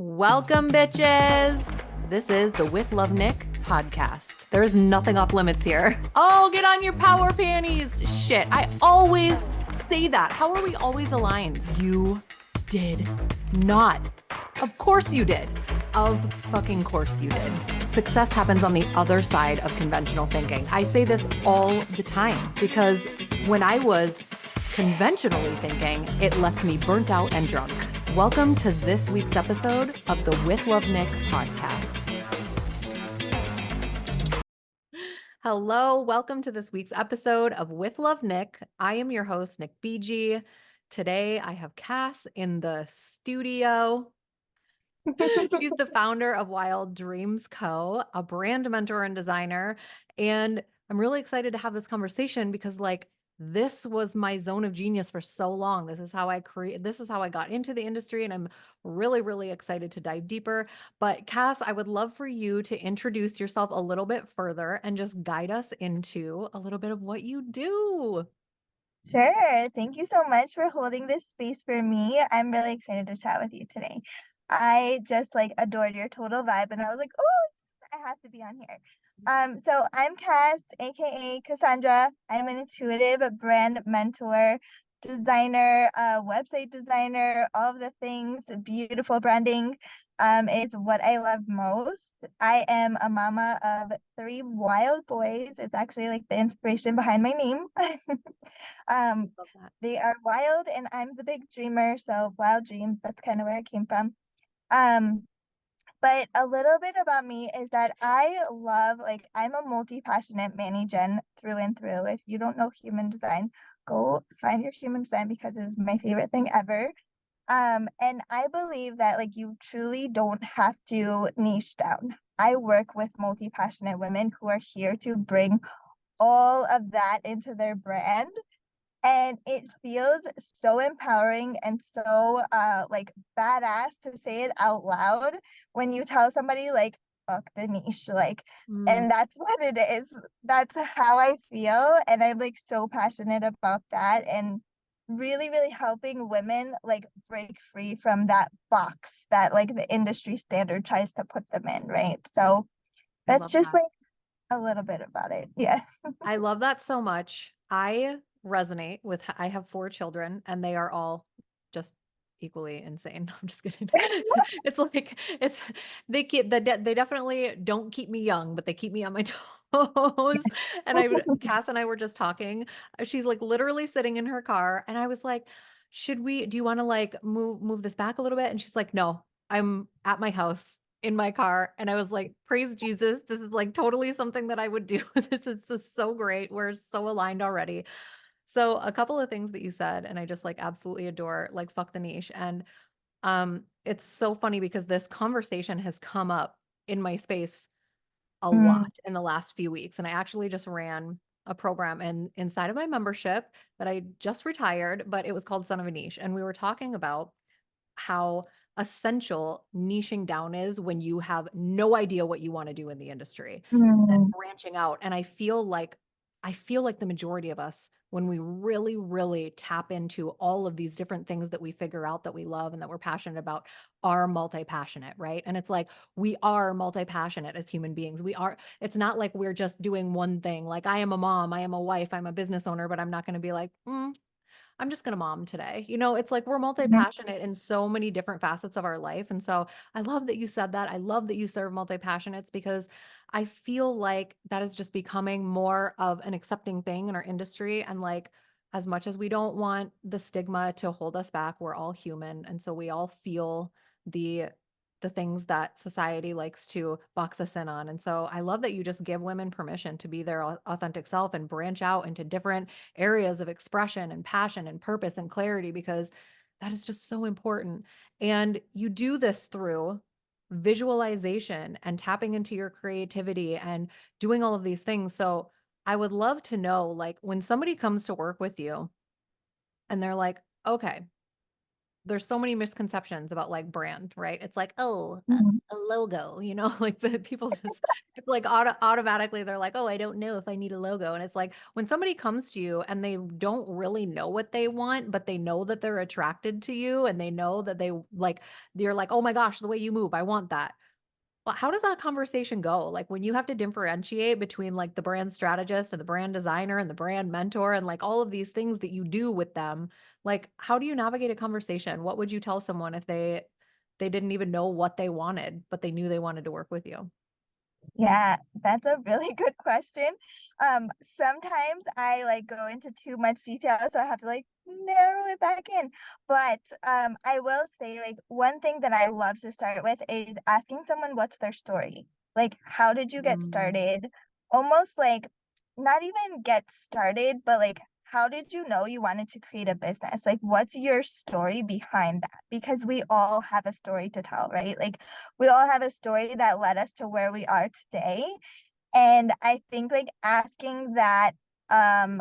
Welcome, bitches. This is the With Love Nick podcast. There is nothing off limits here. Oh, get on your power panties. Shit, I always say that. How are we always aligned? You did not. Of course you did. Of fucking course you did. Success happens on the other side of conventional thinking. I say this all the time because when I was conventionally thinking, it left me burnt out and drunk. Welcome to this week's episode of the With Love Nick podcast. Hello, welcome to this week's episode of With Love Nick. I am your host, Nick BG. Today I have Cass in the studio. She's the founder of Wild Dreams Co., a brand mentor and designer. And I'm really excited to have this conversation because this was my zone of genius for so long. This is how I got into the industry, and I'm really, really excited to dive deeper. But Cass, I would love for you to introduce yourself a little bit further and just guide us into a little bit of what you do. Sure. Thank you so much for holding this space for me. I'm really excited to chat with you today. I just adored your total vibe and I was like, oh, I have to be on here. So I'm Cass, aka Cassandra. I'm an intuitive brand mentor, designer, website designer, all of the things, beautiful branding is what I love most. I am a mama of 3 wild boys. It's actually like the inspiration behind my name. Um, Love that. they are wild and I'm the big dreamer, so wild dreams, that's kind of where I came from. Um, but a little bit about me is that I'm a multi-passionate Manny Gen through and through. If you don't know human design, go find your human design because it is my favorite thing ever. And I believe that you truly don't have to niche down. I work with multi-passionate women who are here to bring all of that into their brand, and it feels so empowering and so badass to say it out loud when you tell somebody fuck the niche, Mm, and that's what it is. That's how I feel, and I'm so passionate about that, and really helping women break free from that box that the industry standard tries to put them in, right? So I that's love just that. a little bit about it. Yeah. I love that so much. I resonate with, I have 4 children and they are all just equally insane. I'm just kidding. It's like, it's, they definitely don't keep me young, but they keep me on my toes. And Cass and I were just talking. She's like literally sitting in her car. And I was like, do you want to move this back a little bit? And she's like, no, I'm at my house in my car, and I was like, praise Jesus, this is like totally something that I would do. This is just so great. We're so aligned already. So a couple of things that you said, and I just absolutely adore, like fuck the niche. And it's so funny because this conversation has come up in my space a Mm, lot in the last few weeks. And I actually just ran a program inside of my membership that I just retired, but it was called Son of a Niche. And we were talking about how essential niching down is when you have no idea what you want to do in the industry, and then mm, branching out. And I feel like the majority of us, when we really, really tap into all of these different things that we figure out that we love and that we're passionate about, are multi-passionate, right? And it's like we are multi-passionate as human beings. It's not like we're just doing one thing. Like I am a mom, I am a wife, I'm a business owner, but I'm not going to be like, I'm just going to mom today. It's like we're mhm. multi-passionate in so many different facets of our life. And so I love that you said that. I love that you serve multi-passionates because I feel like that is just becoming more of an accepting thing in our industry. And as much as we don't want the stigma to hold us back, we're all human. And so we all feel the the things that society likes to box us in on. And so I love that you just give women permission to be their authentic self and branch out into different areas of expression and passion and purpose and clarity, because that is just so important. And you do this through visualization and tapping into your creativity and doing all of these things. So I would love to know, like, when somebody comes to work with you and they're like, okay, there's so many misconceptions about like brand, right? It's like, oh, Mhm. a logo, you know, like the people just, it's like automatically they're like, oh, I don't know if I need a logo. And it's like when somebody comes to you and they don't really know what they want, but they know that they're attracted to you and they know that they like, you're like, oh my gosh, the way you move, I want that. Well, how does that conversation go? Like when you have to differentiate between like the brand strategist and the brand designer and the brand mentor and like all of these things that you do with them, like how do you navigate a conversation? What would you tell someone if they didn't even know what they wanted, but they knew they wanted to work with you? Yeah, that's a really good question. Sometimes I like go into too much detail, so I have to like narrow it back in. But I will say like one thing that I love to start with is asking someone what's their story. Like, how did you get Mm, started? Almost like not even get started, but like how did you know you wanted to create a business? Like, what's your story behind that? Because we all have a story to tell, right? Like we all have a story that led us to where we are today. And I think like um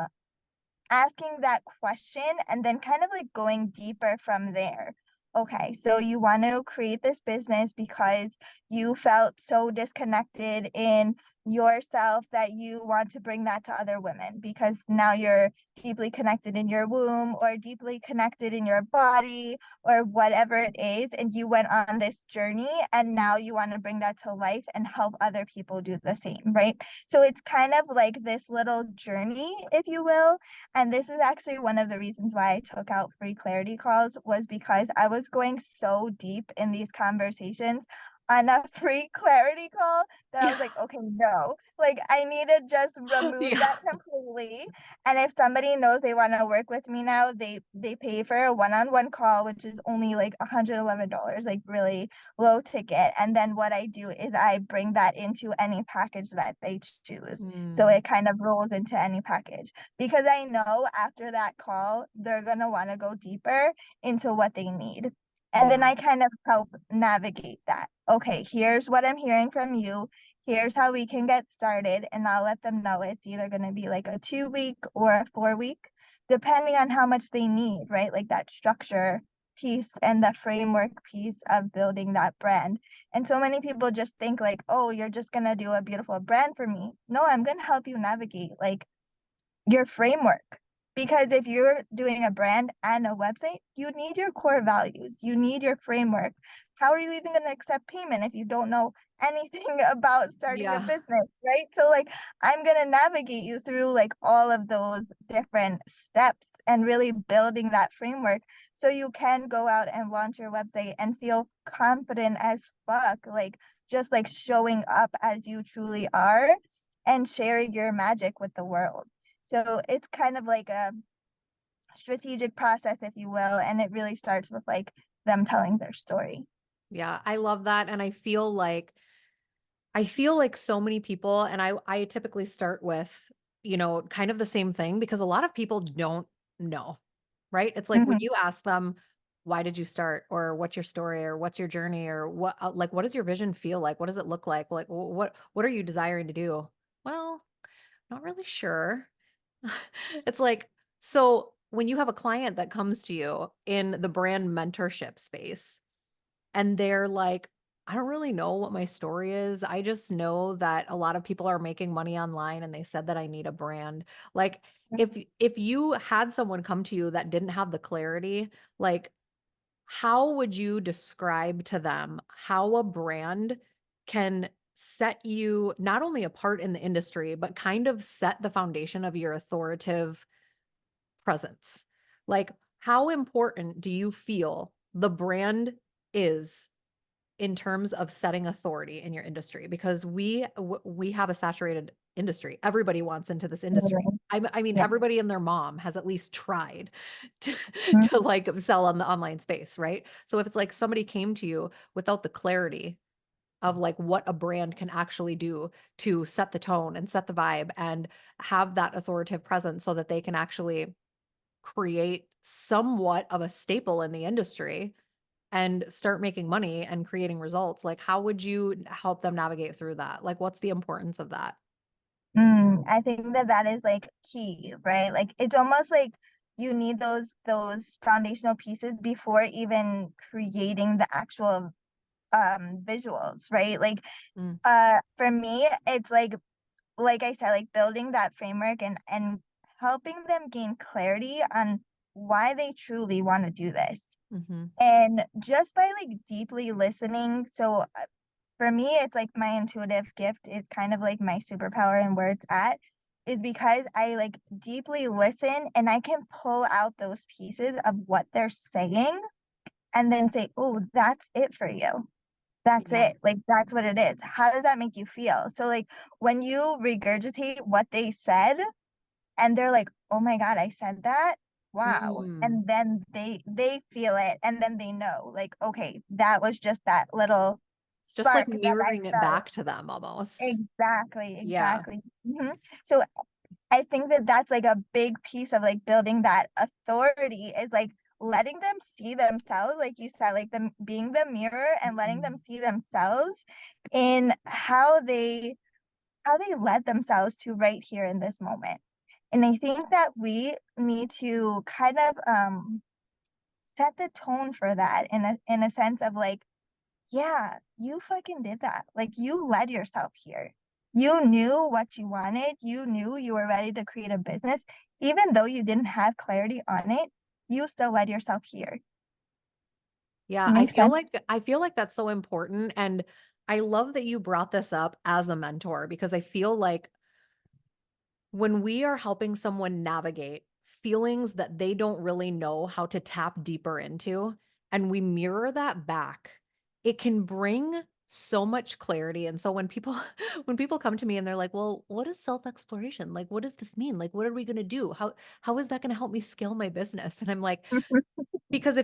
asking that question and then kind of like going deeper from there. Okay, so you want to create this business because you felt so disconnected in yourself that you want to bring that to other women because now you're deeply connected in your womb or deeply connected in your body or whatever it is. And you went on this journey and now you want to bring that to life and help other people do the same, right? So it's kind of like this little journey, if you will, and this is actually one of the reasons why I took out free clarity calls was because I was going so deep in these conversations on a free clarity call that I was yeah. like, okay, no, like I need to just remove Yeah. that completely. And if somebody knows they want to work with me now, they pay for a one-on-one call, which is only like $111, like really low ticket. And then what I do is I bring that into any package that they choose. So Mm, it kind of rolls into any package because I know after that call, they're going to want to go deeper into what they need. And then yeah. I kind of help navigate that. Okay, here's what I'm hearing from you. Here's how we can get started. And I'll let them know it's either going to be like a 2 week or a 4 week, depending on how much they need, right? Like that structure piece and the framework piece of building that brand. And so many people just think like, oh, you're just going to do a beautiful brand for me. No, I'm going to help you navigate like your framework. Because if you're doing a brand and a website, you need your core values, you need your framework. How are you even going to accept payment if you don't know anything about starting a Yeah. business, right? So, like, I'm going to navigate you through like all of those different steps and really building that framework so you can go out and launch your website and feel confident as fuck, like, just like showing up as you truly are and sharing your magic with the world. So it's kind of like a strategic process, if you will, and it really starts with like them telling their story. Yeah. I love that. And I feel like so many people, and I typically start with, you know, kind of the same thing because a lot of people don't know, right? It's like when Hmm. you ask them, why did you start? Or what's your story? Or what's your journey? Or what, like, what does your vision feel like? What does it look like? Like, what are you desiring to do? Well, not really sure. It's like, so when you have a client that comes to you in the brand mentorship space, and they're like, I don't really know what my story is. I just know that a lot of people are making money online and they said that I need a brand. Like if you had someone come to you that didn't have the clarity, like how would you describe to them how a brand can set you not only apart in the industry, but kind of set the foundation of your authoritative presence? Like how important do you feel the brand is in terms of setting authority in your industry because we have a saturated industry. Everybody wants into this industry. I mean, Yeah. everybody and their mom has at least tried to, Mhm. to like sell on the online space, right? So if it's like somebody came to you without the clarity of like what a brand can actually do to set the tone and set the vibe and have that authoritative presence so that they can actually create somewhat of a staple in the industry and start making money and creating results, like, how would you help them navigate through that? Like, what's the importance of that? 嗯 I think that that is like key, right? Like it's almost like you need to know your audience. You need to know who they are. You need to know what they want. And then you need to know how to connect with them. And then you need to know how to you need those foundational pieces before even creating the actual visuals, right? Like Mm, for me, it's like I said, like building that framework and helping them gain clarity on why they truly want to do this. mhm. And just by like deeply listening, so for me, it's like my intuitive gift is kind of like my superpower and where it's at is because I like deeply listen and I can pull out those pieces of what they're saying and then say, oh, that's it for you. That's Yeah. it. Like, that's what it is. How does that make you feel? So, like, when you regurgitate what they said and they're like, "Oh my god, I said that? Wow." Mm. And then they feel it and then they know, like, "Okay, that was just that little Just like spark that I mirroring it felt." back to them almost. Exactly, Yeah. exactly. Mhm. So I think that that's like a big piece of like building that authority is like letting them see themselves, like you said, like them being the mirror and letting them Mhm. see themselves in how they led themselves to right here in this moment. And I think that we need to kind of set the tone for that in a sense of like, yeah, you fucking did that. Like you led yourself here. You knew what you wanted. You knew you were ready to create a business. Even though you didn't have clarity on it, you still led yourself here. Yeah, Makes sense? I feel like that's so important, and I love that you brought this up as a mentor because I feel like when we are helping someone navigate feelings that they don't really know how to tap deeper into, and we mirror that back, it can bring so much clarity. And so when people when people come to me and they're like, "Well, what is self-exploration? Like, what does this mean? Like, what are we going to do? How is that going to help me scale my business?" And I'm like, because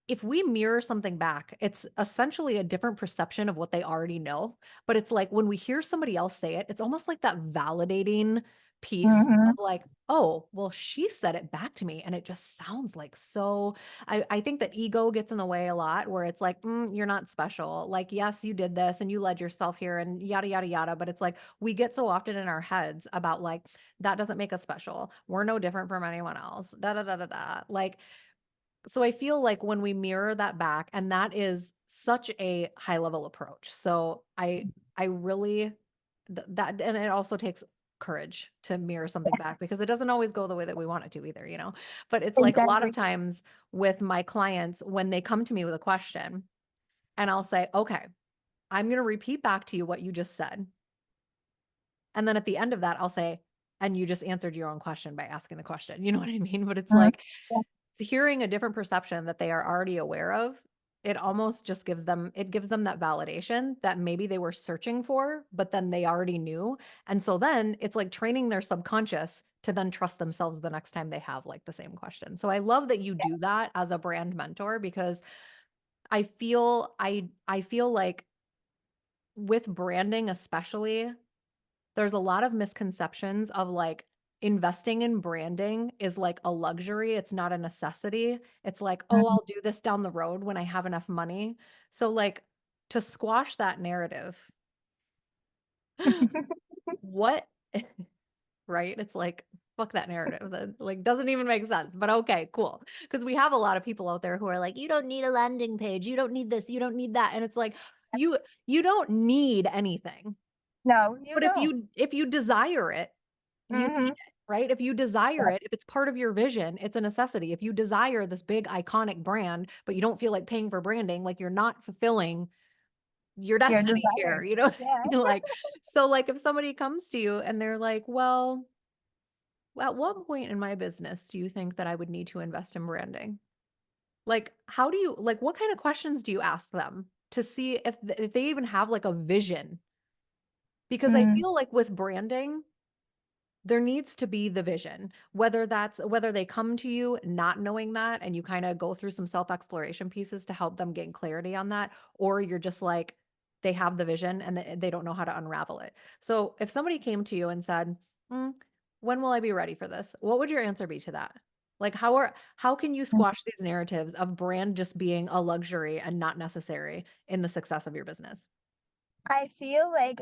if we mirror something back, it's essentially a different perception of what they already know. But it's like when we hear somebody else say it, it's almost like that validating piece of Mm-hmm. like, oh, well, she said it back to me. And it just sounds like so. I think that ego gets in the way a lot where it's like, you're not special. Like, yes, you did this and you led yourself here and yada, yada, yada. But it's like we get so often in our heads about like, that doesn't make us special. We're no different from anyone else. Da, da, da, da, da. Like, so I feel like when we mirror that back, and that is such a high level approach. So I really that and it also takes courage to mirror something back because it doesn't always go the way that we want it to either, you know. But it's like a lot of Exactly. times with my clients when they come to me with a question and I'll say, "Okay, I'm going to repeat back to you what you just said." And then at the end of that, I'll say, "And you just answered your own question by asking the question." You know what I mean? But it's Mhm. like hearing a different perception that they are already aware of, it almost just gives them that validation that maybe they were searching for, but then they already knew. And so then it's like training their subconscious to then trust themselves the next time they have like the same question. So I love that you do that as a brand mentor because I feel like with branding especially, there's a lot of misconceptions of like investing in branding is like a luxury. It's not a necessity. It's like, oh, Mhm. I'll do this down the road when I have enough money. So, like, to squash that narrative, what, right? It's like, fuck that narrative. That like doesn't even make sense. But okay, cool. Because we have a lot of people out there who are like, you don't need a landing page. You don't need this. You don't need that. And it's like, you you don't need anything. No, you But don't. if you desire it, you need Mhm. it, right? If you desire it, if it's part of your vision, it's a necessity. If you desire this big iconic brand, but you don't feel like paying for branding, like you're not fulfilling your Your destiny desire. here, you know? Yeah. You know, like so like if somebody comes to you and they're like, "Well, at what point in my business do you think that I would need to invest in branding?" Like, how do you like what kind of questions do you ask them to see if they even have like a vision? Because I Mm. feel like with branding, there needs to be the vision, whether they come to you not knowing that and you kinda go through some self-exploration pieces to help them gain clarity on that, or you're just like, they have the vision and they don't know how to unravel it. So, if somebody came to you and said, "Mm, when will I be ready for this?" What would your answer be to that? Like, how can you Mm. squash these narratives of brand just being a luxury and not necessary in the success of your business? I feel like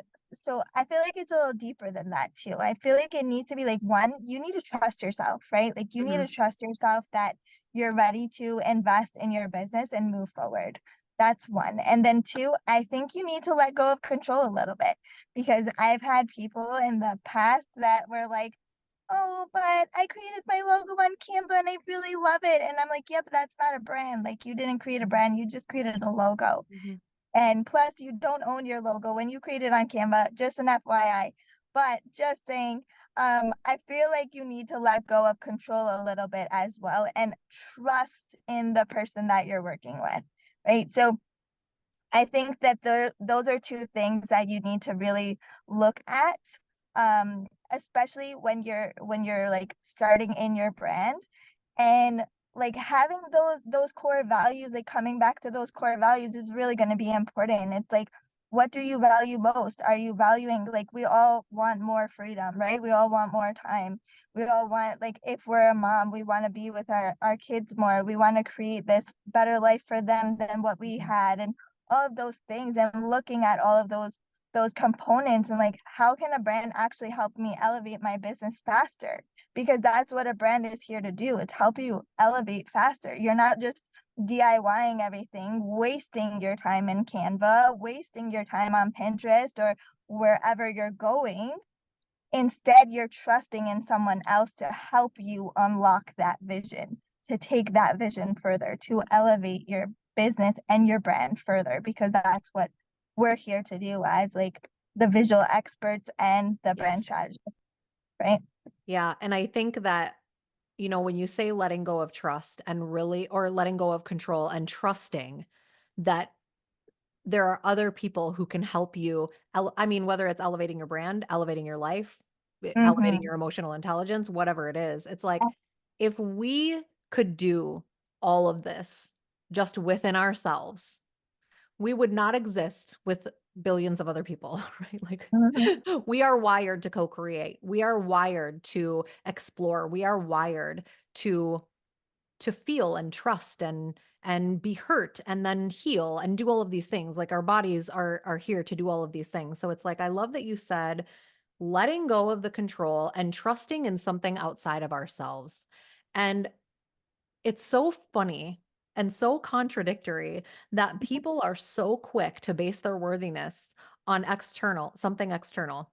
I feel like it's a little deeper than that too. I feel like it needs to be like one, you need to trust yourself, right? Like you need Mhm. to trust yourself that you're ready to invest in your business and move forward. That's one. And then two, I think you need to let go of control a little bit because I've had people in the past that were like, "Oh, but I created my logo on Canva and I really love it." And I'm like, "Yeah, but that's not a brand. Like you didn't create a brand, you just created a logo." Mhm. And plus, you don't own your logo when you create it on Canva, just an FYI. But just saying, I feel like you need to let go of control a little bit as well and trust in the person that you're working with, right? So I think that those are two things that you need to really look at, especially when you're like starting in your brand, and like having those core values, like coming back to those core values is really going to be important. It's like, what do you value most? Are you valuing, like, we all want more freedom, right? We all want more time. We all want, like, if we're a mom, we want to be with our kids more. We want to create this better life for them than what we Mhm. had, and all of those things, and looking at all of those components and like, how can a brand actually help me elevate my business faster? Because that's what a brand is here to do. It's help you elevate faster. You're not just DIYing everything, wasting your time in Canva, wasting your time on Pinterest or wherever you're going. Instead, you're trusting in someone else to help you unlock that vision, to take that vision further, to elevate your business and your brand further, because that's what we're here to do as like the visual experts and the brand Yes. strategists, right? Yeah, and I think that, when you say letting go of trust and really or letting go of control and trusting that there are other people who can help you I mean, whether it's elevating your brand, elevating your life, elevating Mm-hmm. your emotional intelligence, whatever it is. It's like if we could do all of this just within ourselves, we would not exist with billions of other people, right? Like Mm-hmm. we are wired to co-create. We are wired to explore. We are wired to feel and trust and be hurt and then heal and do all of these things. Like our bodies are here to do all of these things. So it's like I love that you said letting go of the control and trusting in something outside of ourselves. And it's so funny and so contradictory that people are so quick to base their worthiness on something external,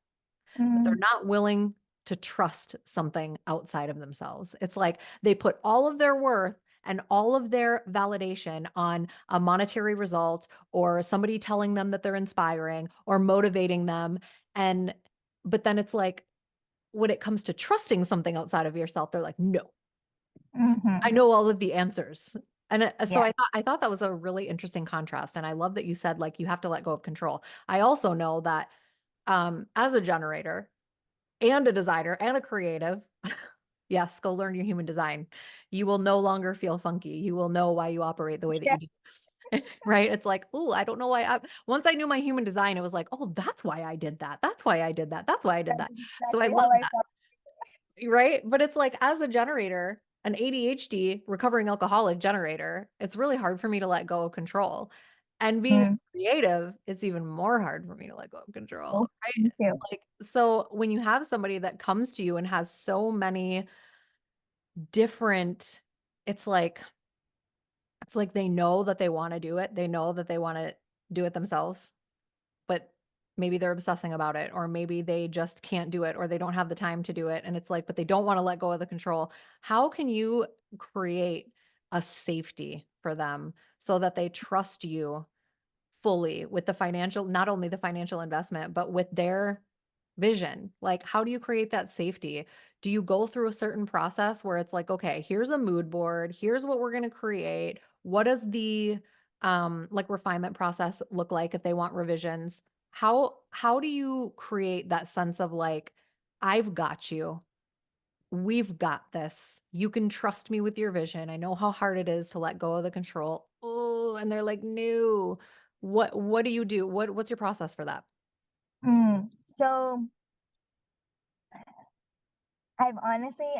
but they're Mm-hmm. not willing to trust something outside of themselves. It's like they put all of their worth and all of their validation on a monetary result or somebody telling them that they're inspiring or motivating them. And, but then it's like when it comes to trusting something outside of yourself, they're like, no, I Mm-hmm. know all of the answers. And so Yeah. I thought that was a really interesting contrast. And I love that you said like you have to let go of control. I also know that as a generator, and a designer and a creative. Yes, go learn your human design. You will no longer feel funky. You will know why you operate the way that Yeah. you do. Right? It's like, "Ooh, I don't know why once I knew my human design, it was like, "Oh, that's why I did that. That's why I did that. That's why I did That's that." So I exactly love how I that, felt. right? But it's like as a generator, an ADHD recovering alcoholic generator, it's really hard for me to let go of control. And being a Mm. creative, it's even more hard for me to let go of control, Oh, right? me It's too. like so when you have somebody that comes to you and has so many different it's like they know that they wanna do it. They know that they wanna do it themselves, but maybe they're obsessing about it, or maybe they just can't do it, or they don't have the time to do it, and it's like, but they don't wanna let go of the control. How can you create a safety for them so that they trust you fully with the financial not only the financial investment, but with their vision? Like, how do you create that safety? Do you go through a certain process where it's like, okay, here's a mood board, here's what we're going to create. What does the like refinement process look like if they want revisions? How do you create that sense of like, I've got you. We've got this. You can trust me with your vision. I know how hard it is to let go of the control. Oh, and they're like, "No." What do you do? What's your process for that? So I've honestly,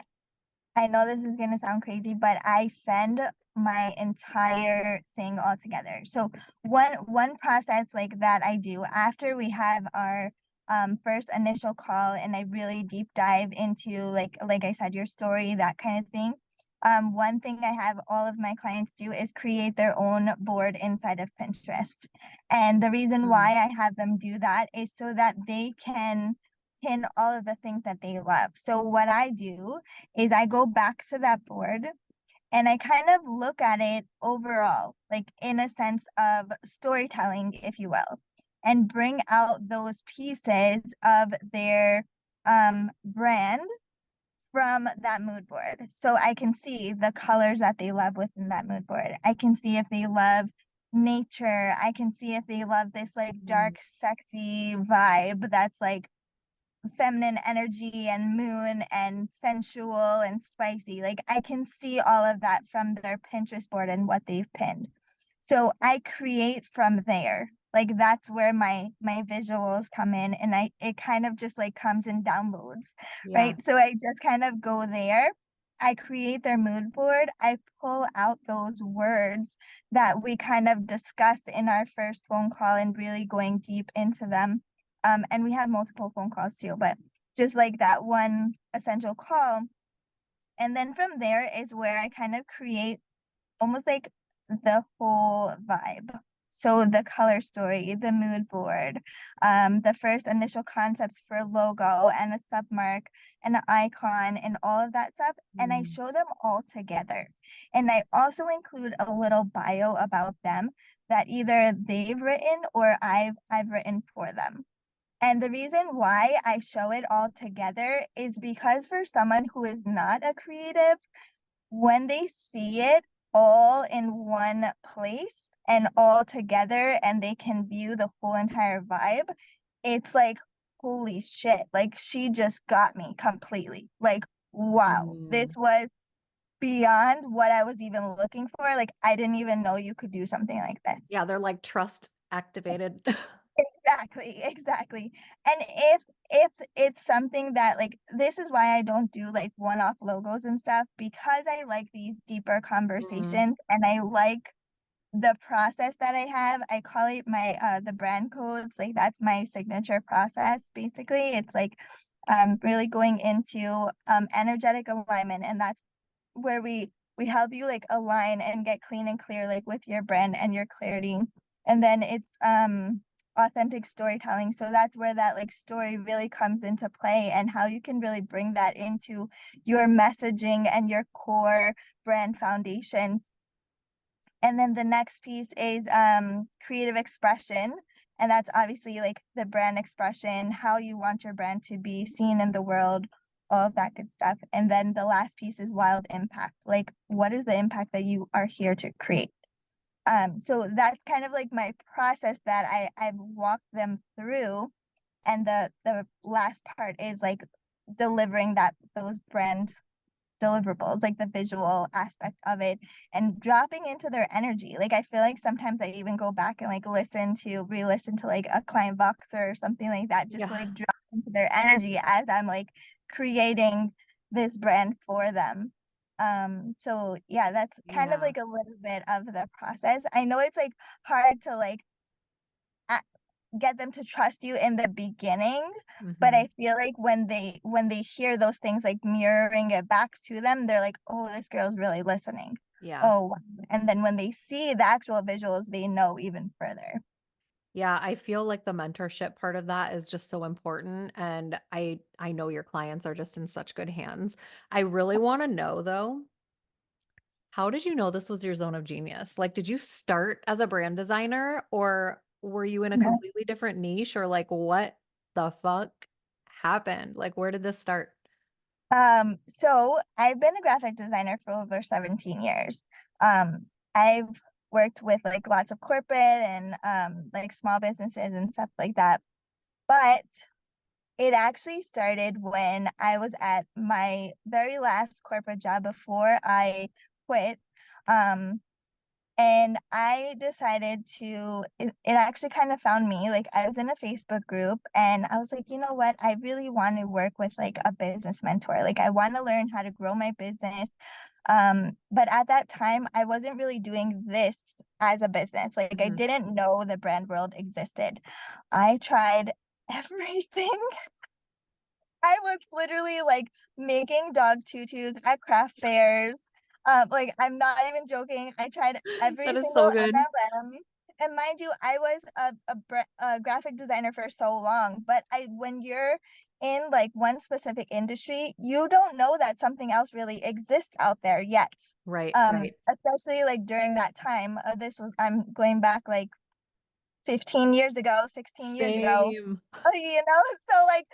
I know this is gonna sound crazy, but I send my entire thing all together. So one process like that I do after we have our first initial call and I really deep dive into like I said, your story, that kind of thing. One thing I have all of my clients do is create their own board inside of Pinterest. And the reason why Mm. I have them do that is so that they can pin all of the things that they love. So what I do is I go back to that board and I kind of look at it overall, like in a sense of storytelling, if you will, and bring out those pieces of their brand from that mood board. So I can see the colors that they love within that mood board. I can see if they love nature. I can see if they love this like Mm. dark, sexy vibe that's like feminine energy and moon and sensual and spicy. Like I can see all of that from their Pinterest board and what they've pinned. So I create from there. Like that's where my visuals come in and I it kind of just like comes in downloads, Yeah. right? So I just kind of go there. I create their mood board. I pull out those words that we kind of discussed in our first phone call and really going deep into them. And we have multiple phone calls too, but just like that one essential call. And then from there is where I kind of create almost like the whole vibe. So the color story, the mood board, the first initial concepts for logo and a submark and an icon and all of that stuff. And I Mm. show them all together. And I also include a little bio about them that either they've written or I've written for them. And the reason why I show it all together is because for someone who is not a creative, when they see it all in one place and all together and they can view the whole entire vibe, it's like, holy shit, like she just got me completely. Like, wow, Mm. this was beyond what I was even looking for. Like, I didn't even know you could do something like this. Yeah, they're like trust activated. Exactly, exactly. And if it's something that like this is why I don't do like one-off logos and stuff because I like these deeper Mm. conversations and I like the process that I have. I call it my the brand codes. Like that's my signature process basically. It's like really going into energetic alignment and that's where we help you like align and get clean and clear like with your brand and your clarity. And then it's authentic storytelling. So that's where that like story really comes into play and how you can really bring that into your messaging and your core brand foundations. And then the next piece is creative expression. And that's obviously like the brand expression, how you want your brand to be seen in the world, all of that good stuff. And then the last piece is wild impact. Like, what is the impact that you are here to create? So that's kind of like my process that I've walked them through. And the last part is like delivering that those brand deliverables, like the visual aspect of it and dropping into their energy. Like I feel like sometimes I even go back and like re-listen to like a client Voxer or something like that, just to, Yeah. like drop into their energy as I'm like creating this brand for them. So yeah, that's kind of Yeah. like a little bit of the process. I know it's like hard to like get them to trust you in the beginning, but Mhm. I feel like when they hear those things like mirroring it back to them, they're like, oh, this girl's really listening. Yeah. Oh, wow. And then when they see the actual visuals, they know even further. Yeah, I feel like the mentorship part of that is just so important, and I know your clients are just in such good hands. I really wanna know though, how did you know this was your zone of genius? Like, did you start as a brand designer or were you in a No. completely different niche or like what the fuck happened? Like, where did this start? So I've been a graphic designer for over 17 years. I've worked with like lots of corporate and like small businesses and stuff like that. But it actually started when I was at my very last corporate job before I quit. Um, And I decided to it actually kind of found me, like, I was in a Facebook group, and I was like, "You know what? I really wanna work with, like, a business mentor, like, I wanna learn how to grow my business." But at that time, I wasn't really doing this as a business, like, I Mhm. didn't know the brand world existed. I tried everything. I was literally, like, making dog tutus at craft fairs. Like, I'm not even joking, I tried every That is single so good. MLM, and mind you, I was a graphic designer for so long, but I when you're in, like, one specific industry, you don't know that something else really exists out there yet. Right, right. Especially, like, during that time, this was I'm going back, like, 15 years ago, 16 years ago. Same. You know? So, like,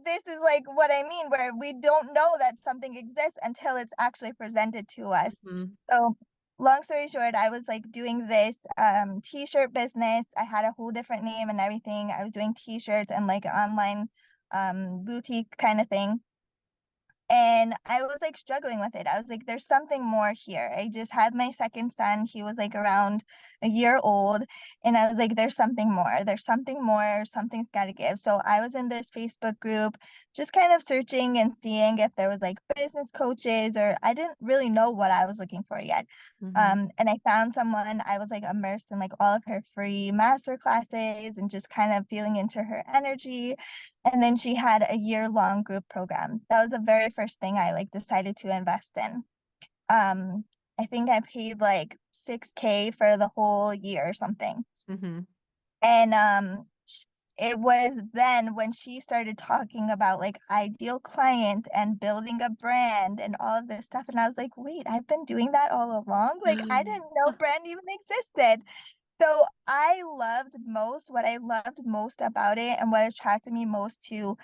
this is, like, what I mean, where we don't know that something exists until it's actually presented to us. Mhm. So, long story short, I was, like, doing this, T-shirt business. I had a whole different name and everything. I was doing T-shirts and, like, online, boutique kinda thing. And I was, like, struggling with it. I was like, "There's something more here." I just had my 2nd son, he was, like, around a year old, and I was like, "There's something more. There's something more. Something's gotta give." So I was in this Facebook group just kind of searching and seeing if there was, like, business coaches, or I didn't really know what I was looking for yet. Mhm. And I found someone. I was, like, immersed in, like, all of her free master classes and just kind of feeling into her energy. And then she had a year-long group program. That was the very first thing I, like, decided to invest in. Um, I think I paid, like, 6K for the whole year or something. Mhm. And, it was then when she started talking about, like, ideal client and building a brand and all of this stuff, and I was like, "Wait, I've been doing that all along? Like, I didn't know brand even existed." So, what I loved most about it and what attracted me most to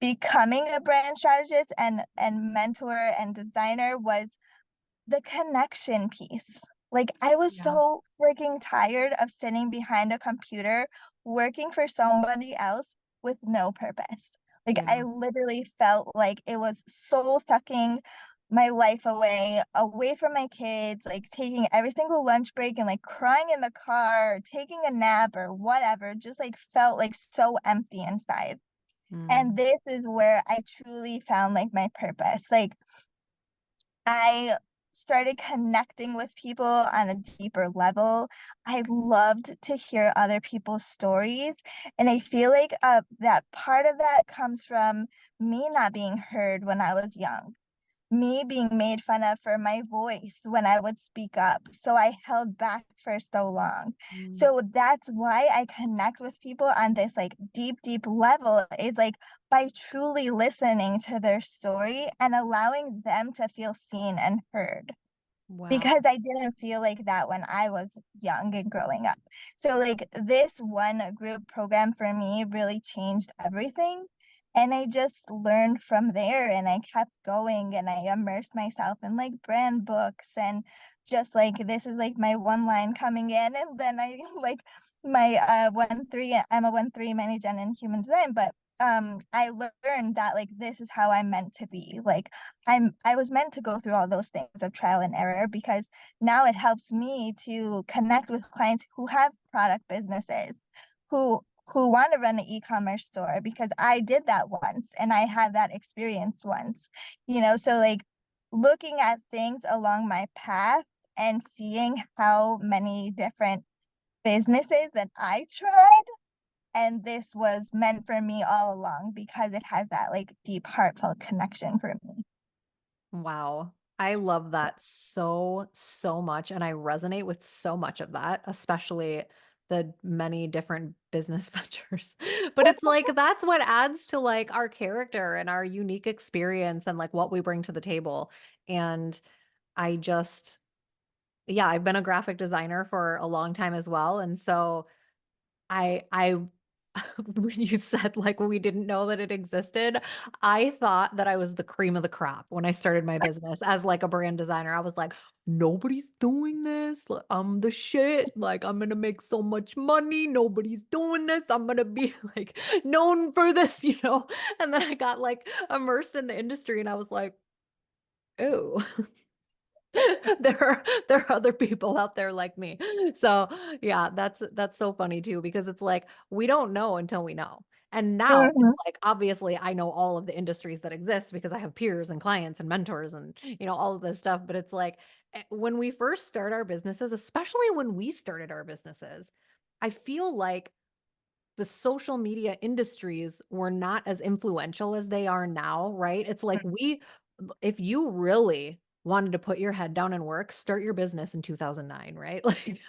becoming a brand strategist and mentor and designer was the connection piece. Like, I was Yeah. so freaking tired of sitting behind a computer working for somebody else with no purpose. Like, I Yeah. literally felt like it was soul sucking my life away from my kids, like, taking every single lunch break and, like, crying in the car, or taking a nap or whatever, just, like, felt, like, so empty inside. And Mm. this is where I truly found, like, my purpose. Like, I started connecting with people on a deeper level. I loved to hear other people's stories, and I feel like, that part of that comes from me not being heard when I was young, me being made fun of for my voice when I would speak up, so I held back for so long. Mm. So that's why I connect with people on this, like, deep, deep level, is, like, by truly listening to their story and allowing them to feel seen and heard. Wow. Because I didn't feel like that when I was young and growing up. So, like, this one group program for me really changed everything, and I just learned from there, and I kept going, and I immersed myself in, like, brand books, and just, like, this is, like, my one line coming in, and then I like, my, 1-3 I'm a 1-3 minor gen in human design, but, I learned that, like, this is how I'm meant to be. Like, I was meant to go through all those things of trial and error, because now it helps me to connect with clients who have product businesses, who wanna run an e-commerce store, because I did that once and I had that experience once, you know? So, like, looking at things along my path and seeing how many different businesses that I tried, and this was meant for me all along because it has that, like, deep, heartfelt connection for me. Wow. I love that so, so much, and I resonate with so much of that, especially the many different business ventures. But it's like that's what adds to, like, our character and our unique experience and, like, what we bring to the table. And I just yeah, I've been a graphic designer for a long time as well, and so I when you said, like, we didn't know that it existed, I thought that I was the cream of the crop when I started my business as, like, a brand designer. I was like, "Nobody's doing this, I'm the shit, like, I'm gonna make so much money, nobody's doing this, I'm gonna be, like, known for this," you know? And then I got, like, immersed in the industry and I was like, "Oh." there are other people out there like me. So, yeah, that's so funny too because it's like we don't know until we know. And now it's Mhm. like obviously I know all of the industries that exist because I have peers and clients and mentors and all of this stuff, but it's like when we first start our businesses, especially when we started our businesses, I feel like the social media industries were not as influential as they are now, right? It's like if you really wanted to put your head down and work, start your business in 2009, right? Like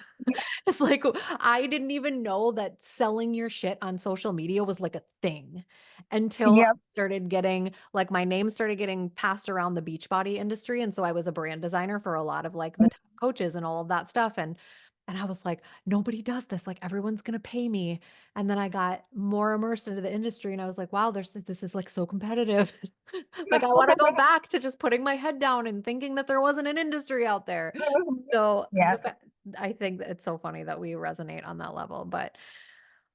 it's like I didn't even know that selling your shit on social media was like a thing until I Yep. started getting like my name started getting passed around the Beachbody industry. And so I was a brand designer for a lot of like the top coaches and all of that stuff. And I was like, nobody does this. Like everyone's gonna pay me. And then I got more immersed into the industry and I was like, wow, this is like so competitive. Like I want to go back to just putting my head down and thinking that there wasn't an industry out there. So Yeah. I think that it's so funny that we resonate on that level. But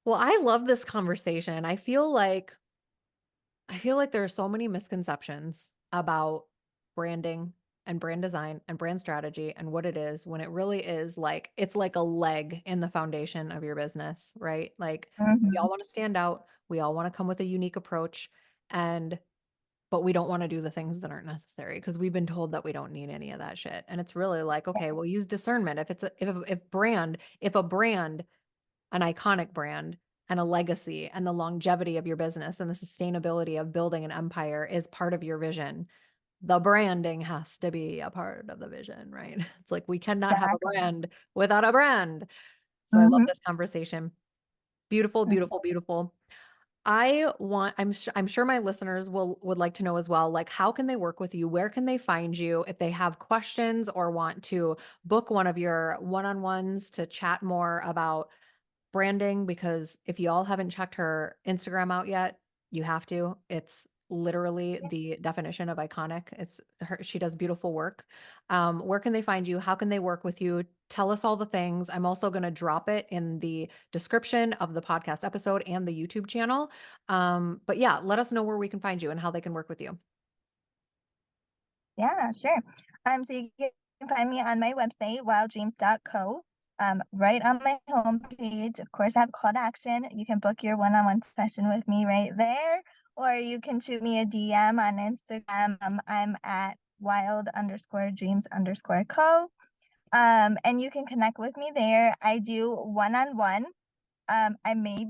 well, I love this conversation. I feel like there are so many misconceptions about branding and brand design and brand strategy and what it is when it really is like it's like a leg in the foundation of your business, right? Like we all Mhm. want to stand out, we all want to come with a unique approach and but we don't want to do the things that aren't necessary because we've been told that we don't need any of that shit. And it's really like, okay, well use discernment. If a brand, an iconic brand and a legacy and the longevity of your business and the sustainability of building an empire is part of your vision, the branding has to be a part of the vision, right? It's like we cannot have a Exactly. brand without a brand. So I love Mhm. this conversation. Beautiful, Yes. beautiful, beautiful. I'm sure my listeners would like to know as well, like how can they work with you? Where can they find you if they have questions or want to book one of your one-on-ones to chat more about branding? Because if you all haven't checked her Instagram out yet, you have to. It's literally the definition of iconic. She does beautiful work. Where can they find you? How can they work with you? Tell us all the things. I'm also going to drop it in the description of the podcast episode and the YouTube channel. But yeah, let us know where we can find you and how they can work with you. Yeah, sure. So you can find me on my website, wilddreams.co. Right on my homepage, of course, I have call to action. You can book your one-on-one session with me right there, or you can shoot me a DM on Instagram. I'm at wild_dreams_co. And you can connect with me there. I do one-on-one. I may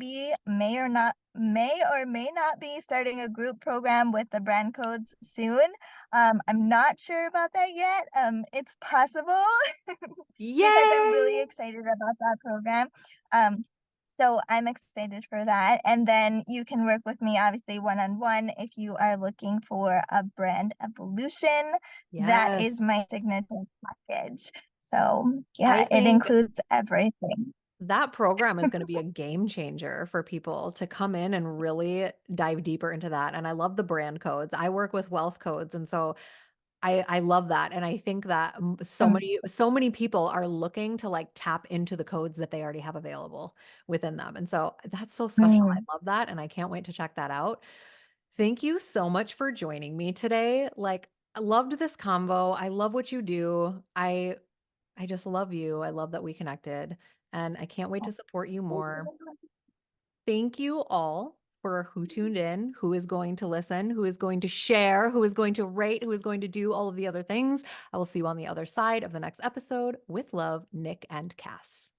or may not be starting a group program with the brand codes soon. I'm not sure about that yet. It's possible because I'm Yay! really excited about that program. Um, so I'm excited for that. And then you can work with me, obviously, one on one if you are looking for a brand evolution. That is Yes. my signature package. So, yeah, I it think includes everything. that program is gonna be a game changer for people to come in and really dive deeper into that, and I love the brand codes. I work with wealth codes, and so I love that, and I think that Mm, so many people are looking to, like, tap into the codes that they already have available within them, and so that's so special. mm. I love that, and I can't wait to check that out. Thank you so much for joining me today. Like, I loved this convo. I love what you do. I just love you. I love that we connected, and I can't wait to support you Thank more. you. Thank you all for who tuned in, who is going to listen, who is going to share, who is going to rate, who is going to do all of the other things. I will see you on the other side of the next episode. With love, Nick and Cass.